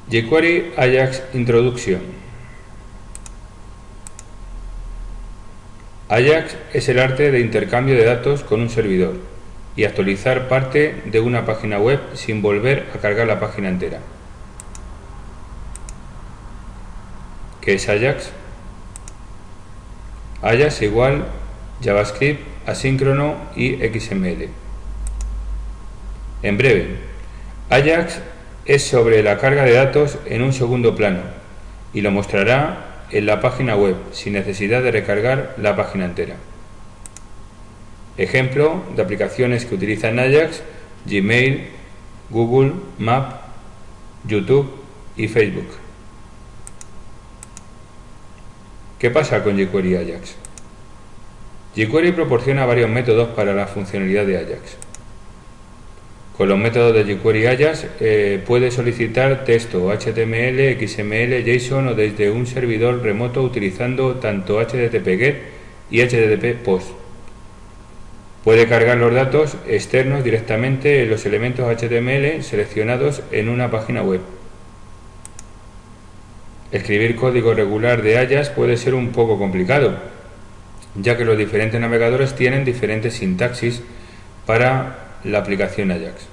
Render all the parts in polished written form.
jQuery Ajax Introduction. Ajax es el arte de intercambio de datos con un servidor y actualizar parte de una página web sin volver a cargar la página entera. ¿Qué es Ajax? Ajax igual JavaScript, asíncrono y XML. En breve, Ajax es sobre la carga de datos en un segundo plano y lo mostrará en la página web sin necesidad de recargar la página entera. Ejemplo de aplicaciones que utilizan Ajax: Gmail, Google Maps, YouTube y Facebook. ¿Qué pasa con jQuery Ajax? jQuery proporciona varios métodos para la funcionalidad de Ajax. Con los métodos de jQuery Ajax puede solicitar texto, HTML, XML, JSON o desde un servidor remoto utilizando tanto HTTP GET y HTTP POST. Puede cargar los datos externos directamente en los elementos HTML seleccionados en una página web. Escribir código regular de Ajax puede ser un poco complicado, ya que los diferentes navegadores tienen diferentes sintaxis para la aplicación Ajax.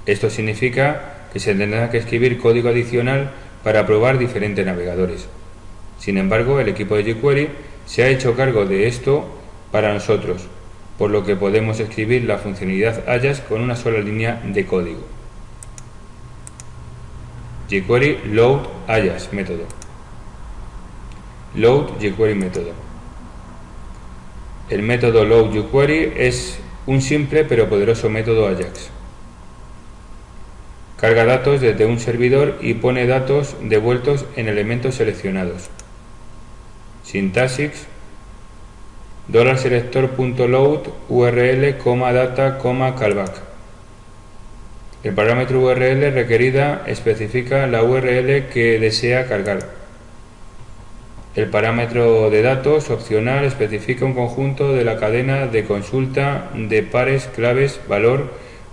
Esto significa que se tendrá que escribir código adicional para probar diferentes navegadores. Sin embargo, el equipo de jQuery se ha hecho cargo de esto para nosotros, por lo que podemos escribir la funcionalidad Ajax con una sola línea de código. jQuery Load Ajax método. Load jQuery método. El método Load jQuery es un simple pero poderoso método Ajax. Carga datos desde un servidor y pone datos devueltos en elementos seleccionados. Sintaxis: $selector.load URL, data, callback. El parámetro URL requerida especifica la URL que desea cargar. El parámetro de datos opcional especifica un conjunto de la cadena de consulta de pares claves valor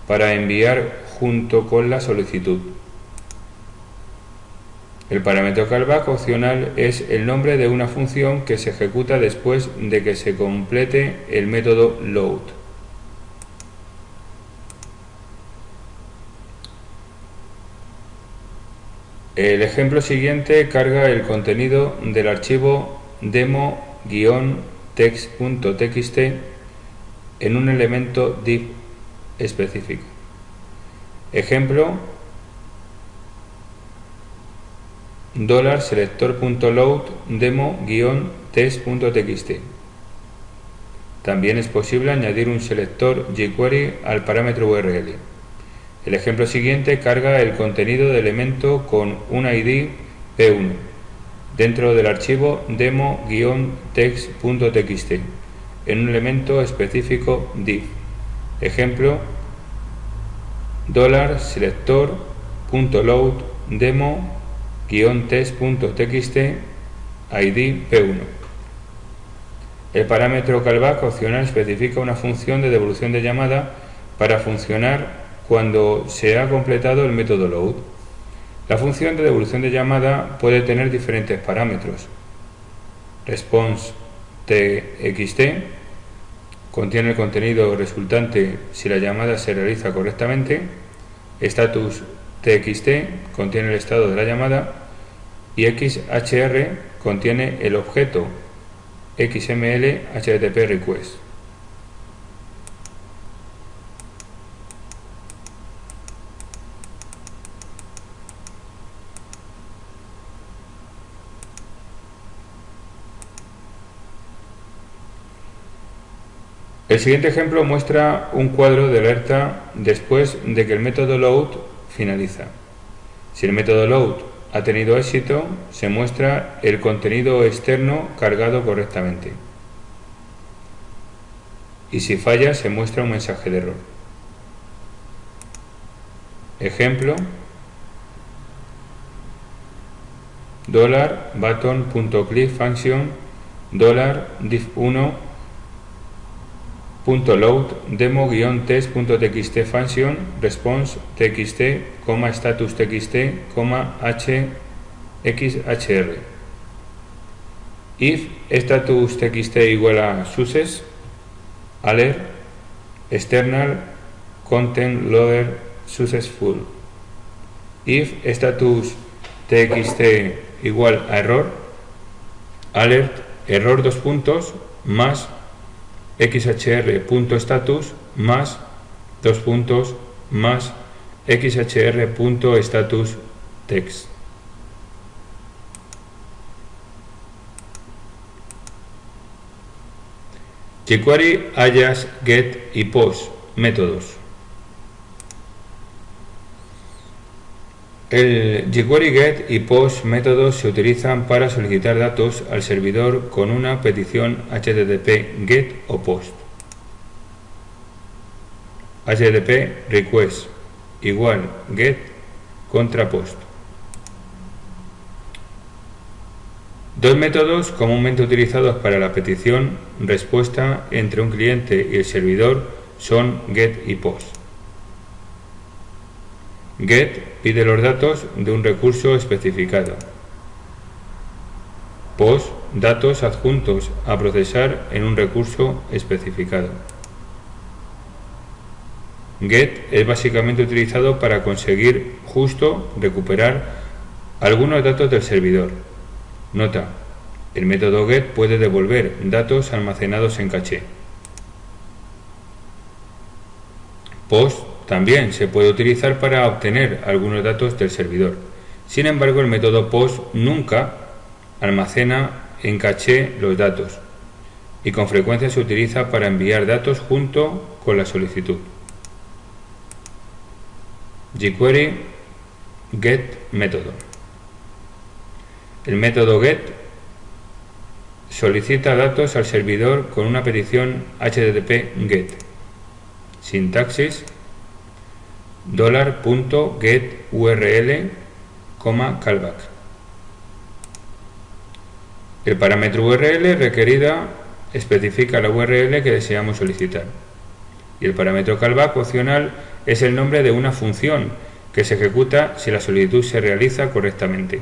para enviar junto con la solicitud. El parámetro callback opcional es el nombre de una función que se ejecuta después de que se complete el método load. El ejemplo siguiente carga el contenido del archivo demo-text.txt en un elemento div específico. Ejemplo: $selector.load demo-text.txt. También es posible añadir un selector jQuery al parámetro URL. El ejemplo siguiente carga el contenido de elemento con un ID P1 dentro del archivo demo-text.txt en un elemento específico div. Ejemplo: $selector.load demo-text.txt ID P1. El parámetro callback opcional especifica una función de devolución de llamada para funcionar cuando se ha completado el método load. La función de devolución de llamada puede tener diferentes parámetros. Response txt contiene el contenido resultante si la llamada se realiza correctamente. Status txt contiene el estado de la llamada y XHR contiene el objeto XML HTTP request. El siguiente ejemplo muestra un cuadro de alerta después de que el método load finaliza. Si el método load ha tenido éxito, se muestra el contenido externo cargado correctamente. Y si falla, se muestra un mensaje de error. Ejemplo: $button.clickFunction $div1 .load demo-test.txt function response txt, status txt, hxhr. If status txt igual a success, alert external content loader successful. If status txt igual a error, alert error más xhr.status más más xhr.status text. jQuery, Ajax, Get y Post métodos. El jQuery Get y Post métodos se utilizan para solicitar datos al servidor con una petición HTTP GET o POST. HTTP request igual GET contra POST. Dos métodos comúnmente utilizados para la petición respuesta entre un cliente y el servidor son GET y POST. GET pide los datos de un recurso especificado. POST, datos adjuntos a procesar en un recurso especificado. GET es básicamente utilizado para conseguir recuperar algunos datos del servidor. Nota: el método GET puede devolver datos almacenados en caché. POST también se puede utilizar para obtener algunos datos del servidor. Sin embargo, el método POST nunca almacena en caché los datos y con frecuencia se utiliza para enviar datos junto con la solicitud. jQuery Get método. El método GET solicita datos al servidor con una petición HTTP GET. Sintaxis: $.getURL, callback. El parámetro URL requerida especifica la URL que deseamos solicitar. Y el parámetro callback opcional es el nombre de una función que se ejecuta si la solicitud se realiza correctamente.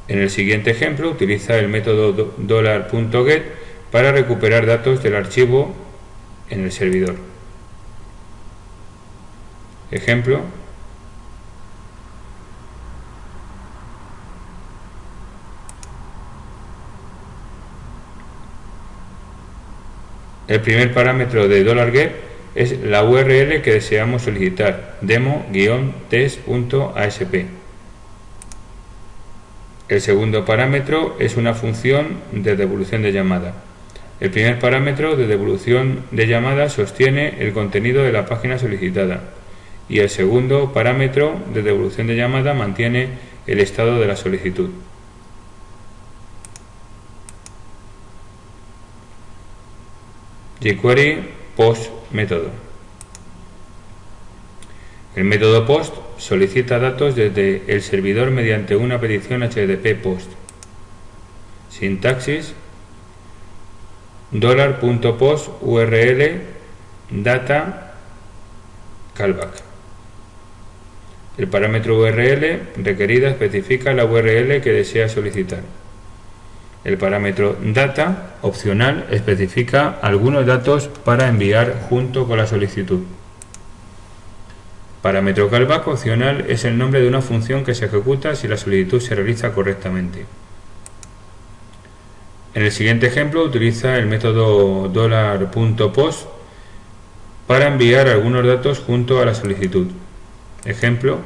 En el siguiente ejemplo utiliza el método $.get para recuperar datos del archivo en el servidor. Ejemplo: el primer parámetro de $get es la URL que deseamos solicitar, demo-test.asp. El segundo parámetro es una función de devolución de llamada. El primer parámetro de devolución de llamada sostiene el contenido de la página solicitada y el segundo parámetro de devolución de llamada mantiene el estado de la solicitud. jQuery Post método. El método POST solicita datos desde el servidor mediante una petición HTTP POST. Sintaxis: $.post URL data callback. El parámetro URL requerida especifica la URL que desea solicitar. El parámetro data opcional especifica algunos datos para enviar junto con la solicitud. Parámetro callback opcional es el nombre de una función que se ejecuta si la solicitud se realiza correctamente. En el siguiente ejemplo utiliza el método $.post para enviar algunos datos junto a la solicitud. Ejemplo: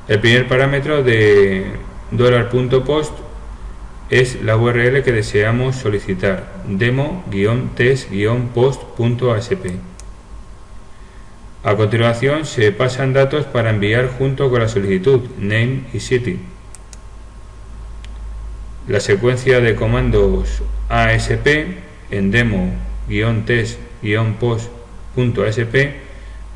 el primer parámetro de $.post es la URL que deseamos solicitar, demo-test-post.asp. A continuación se pasan datos para enviar junto con la solicitud, name y city. La secuencia de comandos ASP en demo-test-post.asp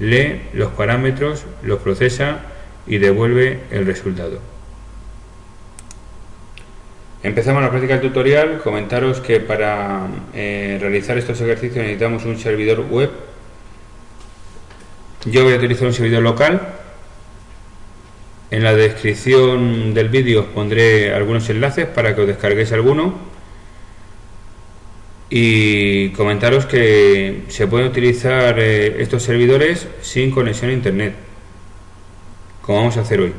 lee los parámetros, los procesa y devuelve el resultado. Empezamos la práctica del tutorial. Comentaros que para realizar estos ejercicios necesitamos un servidor web. Yo voy a utilizar un servidor local. En la descripción del vídeo os pondré algunos enlaces para que os descarguéis alguno. Y comentaros que se pueden utilizar estos servidores sin conexión a internet, como vamos a hacer hoy.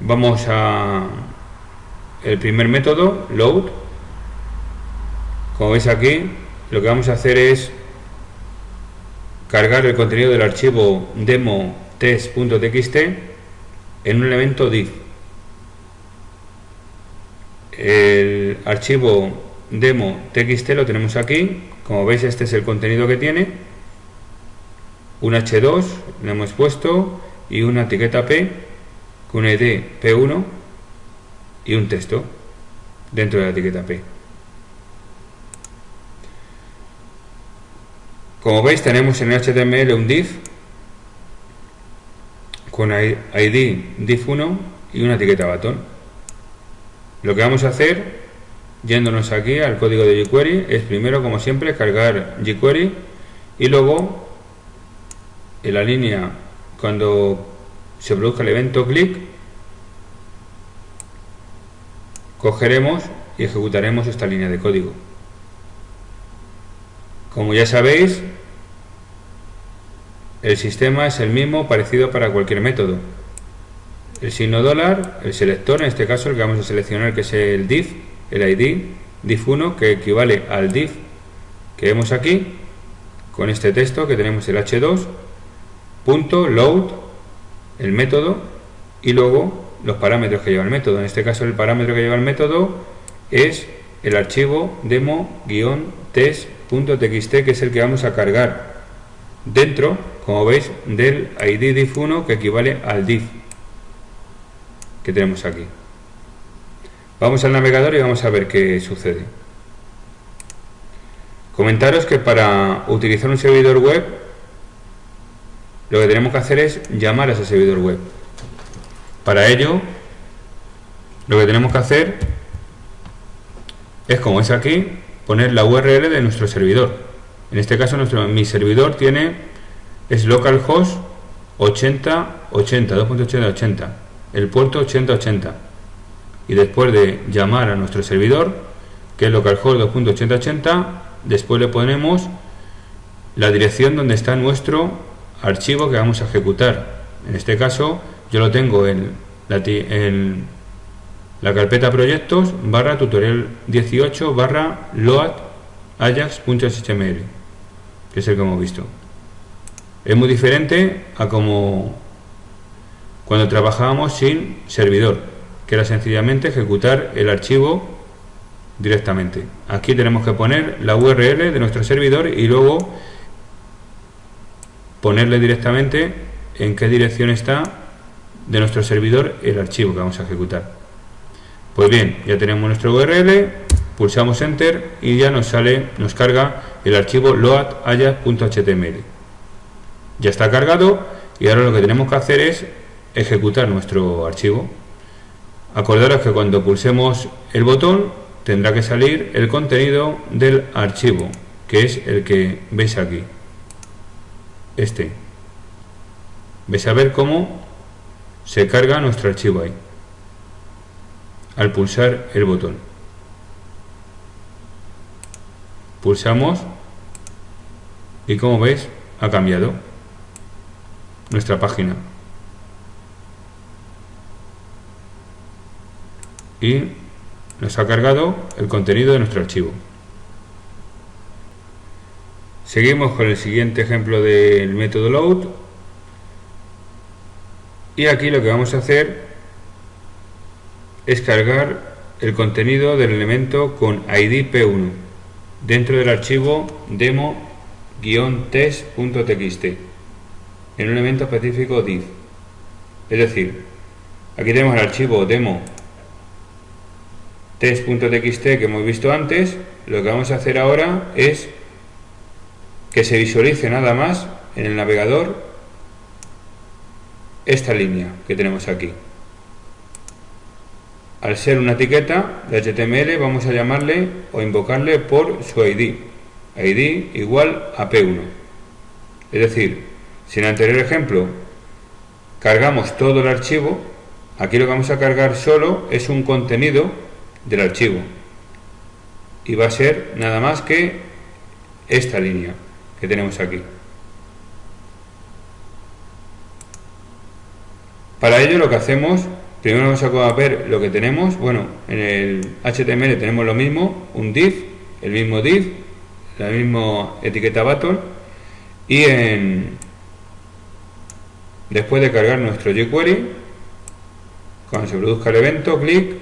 Vamos a el primer método, load. Como veis aquí, lo que vamos a hacer es cargar el contenido del archivo demo test.txt en un elemento div. El archivo demo txt lo tenemos aquí. Como veis, este es el contenido que tiene. Un h2 le hemos puesto y una etiqueta p con un id p1 y un texto dentro de la etiqueta p. Como veis, tenemos en HTML un div con id div1 y una etiqueta button. Lo que vamos a hacer, yéndonos aquí al código de jQuery, es primero, como siempre, cargar jQuery y luego en la línea, cuando se produzca el evento click, cogeremos y ejecutaremos esta línea de código. Como ya sabéis, el sistema es el mismo, parecido para cualquier método. El signo dólar, el selector, en este caso el que vamos a seleccionar, que es el div, el id div1, que equivale al div que vemos aquí, con este texto que tenemos el h2, punto load, el método, y luego los parámetros que lleva el método. En este caso el parámetro que lleva el método es el archivo demo-test.txt, que es el que vamos a cargar dentro, como veis, del id div1, que equivale al div que tenemos aquí. Vamos al navegador y vamos a ver qué sucede. Comentaros que para utilizar un servidor web, lo que tenemos que hacer es llamar a ese servidor web. Para ello, lo que tenemos que hacer es, como es aquí, poner la URL de nuestro servidor. En este caso, mi servidor es localhost 8080, 2.8080, el puerto 8080. Y después de llamar a nuestro servidor, que es localhost 2.8080, después le ponemos la dirección donde está nuestro archivo que vamos a ejecutar. En este caso, yo lo tengo en la carpeta proyectos / tutorial 18 / load ajax.html, que es el que hemos visto. Es muy diferente a como cuando trabajábamos sin servidor, que era sencillamente ejecutar el archivo directamente. Aquí tenemos que poner la URL de nuestro servidor y luego ponerle directamente en qué dirección está de nuestro servidor el archivo que vamos a ejecutar. Pues bien, ya tenemos nuestro URL, pulsamos enter y ya nos carga el archivo load.ajax.html. Ya está cargado y ahora lo que tenemos que hacer es ejecutar nuestro archivo. Acordaros que cuando pulsemos el botón tendrá que salir el contenido del archivo, que es el que veis aquí. Vais a ver cómo se carga nuestro archivo ahí al pulsar el botón. Pulsamos y, como veis, ha cambiado nuestra página y nos ha cargado el contenido de nuestro archivo. Seguimos con el siguiente ejemplo del método load, y aquí lo que vamos a hacer es cargar el contenido del elemento con id p1 dentro del archivo demo-test.txt en un elemento específico div. Es decir, aquí tenemos el archivo demo-test.txt que hemos visto antes. Lo que vamos a hacer ahora es que se visualice nada más en el navegador esta línea que tenemos aquí. al ser una etiqueta de HTML, vamos a llamarle o invocarle por su ID. ID igual a P1. Es decir, si en el anterior ejemplo cargamos todo el archivo, aquí lo que vamos a cargar solo es un contenido del archivo. Y va a ser nada más que esta línea que tenemos aquí. Para ello lo que hacemos, primero vamos a ver lo que tenemos. Bueno, en el HTML tenemos lo mismo, un div, el mismo div, la misma etiqueta button, y después de cargar nuestro jQuery, cuando se produzca el evento, clic,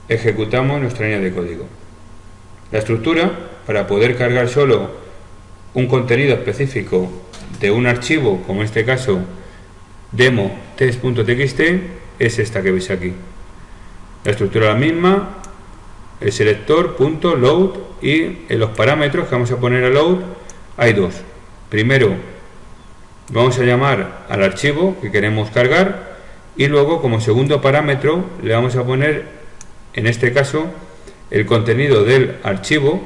ejecutamos nuestra línea de código. La estructura, para poder cargar solo un contenido específico de un archivo, como en este caso demo test.txt, es esta que veis aquí. La estructura es la misma, el selector, punto, load, y en los parámetros que vamos a poner a load hay dos. Primero vamos a llamar al archivo que queremos cargar, y luego como segundo parámetro le vamos a poner, en este caso, el contenido del archivo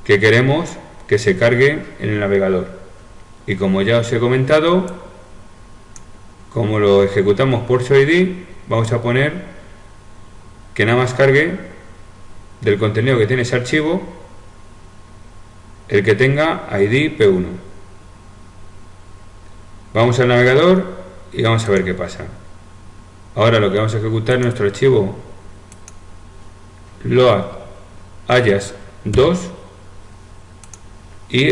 que queremos que se cargue en el navegador. Y como ya os he comentado, como lo ejecutamos por su ID, vamos a poner que nada más cargue del contenido que tiene ese archivo el que tenga ID P1. Vamos al navegador y vamos a ver qué pasa. Ahora lo que vamos a ejecutar es nuestro archivo load alias 2 y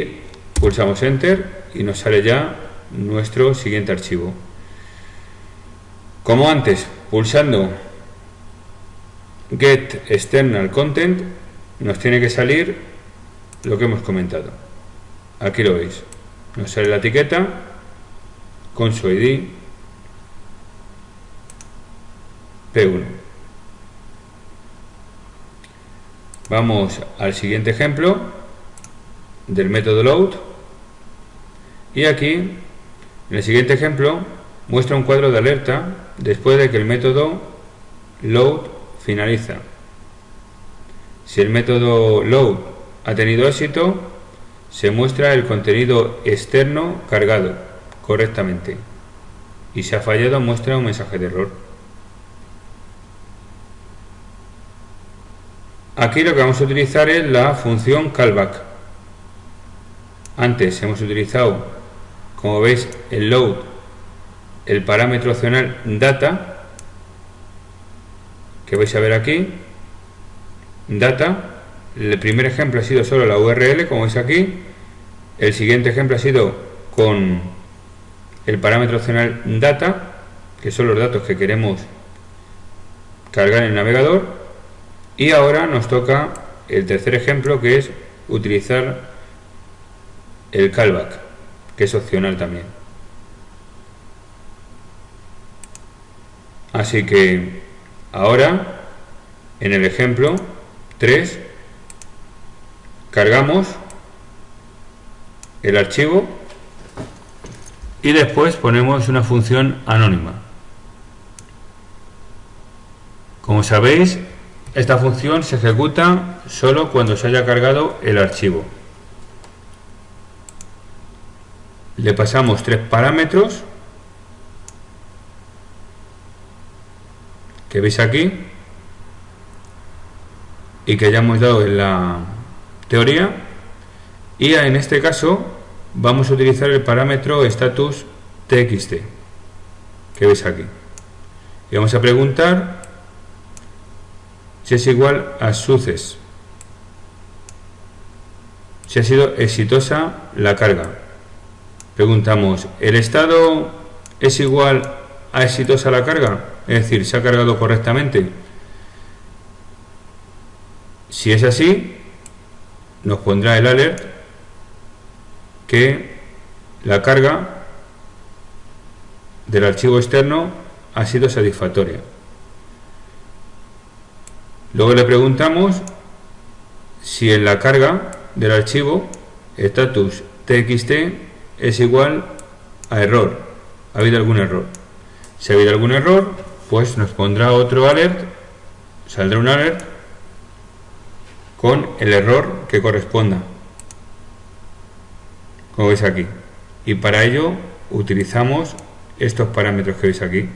pulsamos enter y nos sale ya nuestro siguiente archivo. Como antes, pulsando get external content nos tiene que salir lo que hemos comentado. Aquí lo veis, nos sale la etiqueta con su ID P1. Vamos al siguiente ejemplo del método load, y aquí en el siguiente ejemplo muestra un cuadro de alerta después de que el método load finaliza. Si el método load ha tenido éxito, se muestra el contenido externo cargado correctamente, y si ha fallado muestra un mensaje de error. Aquí lo que vamos a utilizar es la función callback. Antes hemos utilizado, como veis, el load, el parámetro opcional data, que vais a ver aquí, data. El primer ejemplo ha sido solo la URL, como veis aquí. El siguiente ejemplo ha sido con el parámetro opcional data, que son los datos que queremos cargar en el navegador. Y ahora nos toca el tercer ejemplo, que es utilizar el callback, que es opcional también. Así que ahora en el ejemplo 3 cargamos el archivo y después ponemos una función anónima. Como sabéis, esta función se ejecuta solo cuando se haya cargado el archivo. Le pasamos 3 parámetros que veis aquí y que ya hemos dado en la teoría, y en este caso vamos a utilizar el parámetro status txt que veis aquí, y vamos a preguntar si es igual a success, si ha sido exitosa la carga. Preguntamos, ¿el estado es igual a exitosa la carga? Es decir, ¿se ha cargado correctamente? Si es así, nos pondrá el alert que la carga del archivo externo ha sido satisfactoria. Luego le preguntamos si en la carga del archivo status txt es igual a error. ¿Ha habido algún error? Si ha habido algún error, pues nos pondrá otro alert, saldrá un alert con el error que corresponda, como veis aquí, y para ello utilizamos estos parámetros que veis aquí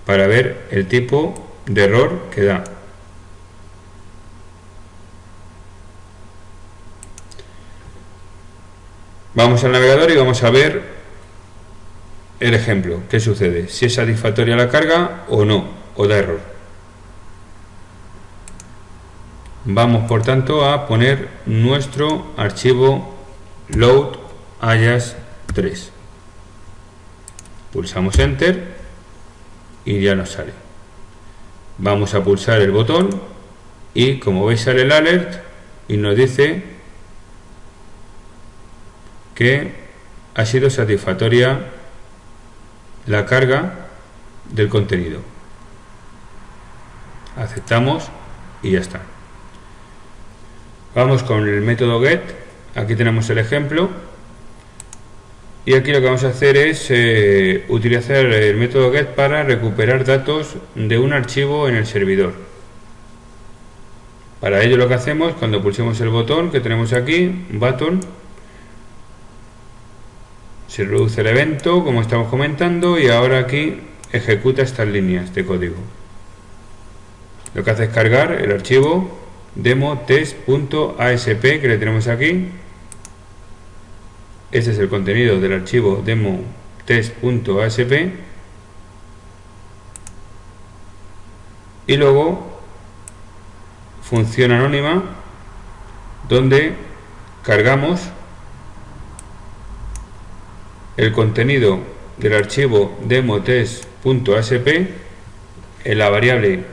para ver el tipo de error que da. Vamos al navegador y vamos a ver el ejemplo, qué sucede, si es satisfactoria la carga o no, o da error. Vamos por tanto a poner nuestro archivo load ayas 3. Pulsamos enter y ya nos sale. Vamos a pulsar el botón y como veis sale el alert y nos dice que ha sido satisfactoria la carga del contenido. Aceptamos y ya está. Vamos con el método get. Aquí tenemos el ejemplo y aquí lo que vamos a hacer es utilizar el método get para recuperar datos de un archivo en el servidor. Para ello lo que hacemos, cuando pulsemos el botón que tenemos aquí, button, se reduce el evento como estamos comentando y ahora aquí ejecuta estas líneas de código. Lo que hace es cargar el archivo demo test.asp que le tenemos aquí. Este es el contenido del archivo demo test.asp y luego función anónima donde cargamos el contenido del archivo demo test.asp en la variable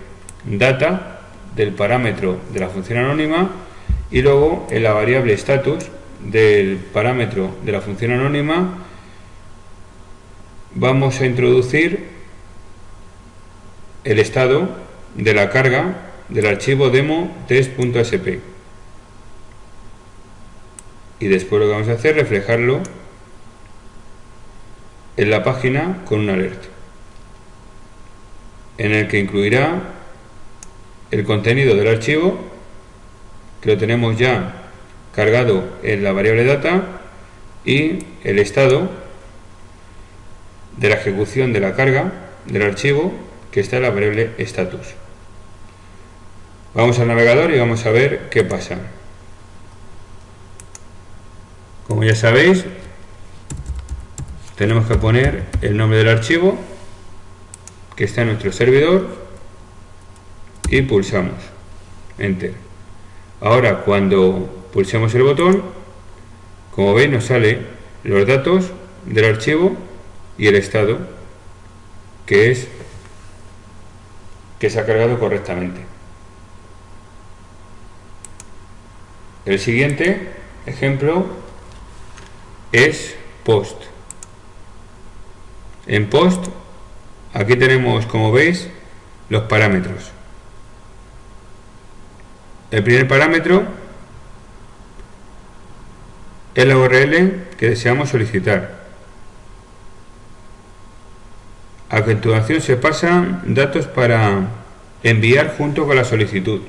data del parámetro de la función anónima y luego en la variable status del parámetro de la función anónima vamos a introducir el estado de la carga del archivo demo test.asp y después lo que vamos a hacer es reflejarlo en la página con un alert en el que incluirá el contenido del archivo que lo tenemos ya cargado en la variable data y el estado de la ejecución de la carga del archivo que está en la variable status. Vamos al navegador y vamos a ver qué pasa. Como ya sabéis, tenemos que poner el nombre del archivo que está en nuestro servidor y pulsamos enter. Ahora cuando pulsemos el botón, como veis nos sale los datos del archivo y el estado que se ha cargado correctamente. El siguiente ejemplo es post. En post aquí tenemos, como veis, los parámetros. El primer parámetro es la URL que deseamos solicitar. A continuación se pasan datos para enviar junto con la solicitud.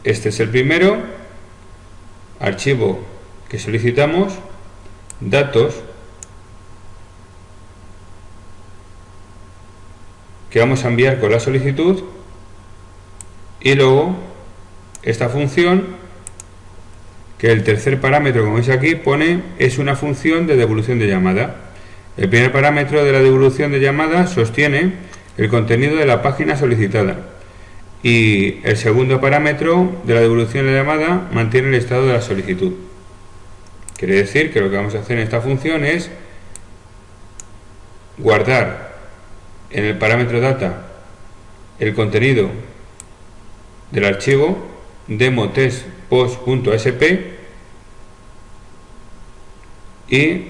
Este es el primero, archivo que solicitamos, datos que vamos a enviar con la solicitud y luego esta función que el tercer parámetro, como veis aquí, pone es una función de devolución de llamada. El primer parámetro de la devolución de llamada sostiene el contenido de la página solicitada y el segundo parámetro de la devolución de llamada mantiene el estado de la solicitud. Quiere decir que lo que vamos a hacer en esta función es guardar en el parámetro data el contenido del archivo demo test.post.asp y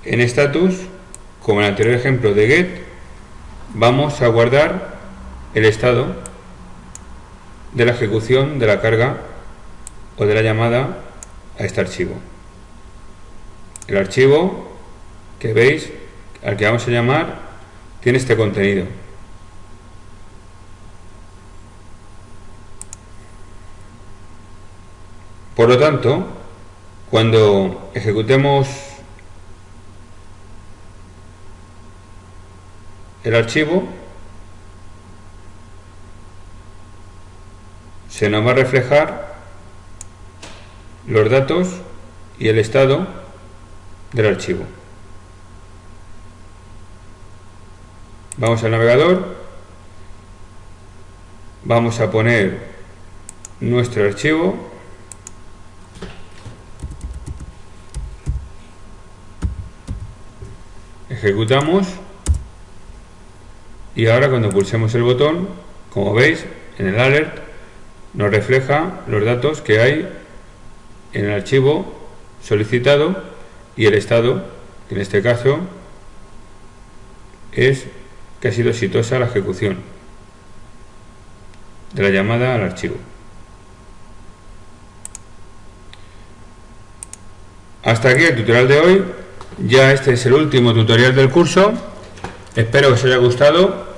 en status, como en el anterior ejemplo de get, vamos a guardar el estado de la ejecución de la carga o de la llamada a este archivo. el archivo que veis, al que vamos a llamar, tiene este contenido. Por lo tanto, cuando ejecutemos el archivo, se nos va a reflejar los datos y el estado del archivo. Vamos al navegador, vamos a poner nuestro archivo, ejecutamos y ahora cuando pulsemos el botón, como veis en el alert, nos refleja los datos que hay en el archivo solicitado y el estado, que en este caso es que ha sido exitosa la ejecución de la llamada al archivo. Hasta aquí el tutorial de hoy. Ya este es el último tutorial del curso. Espero que os haya gustado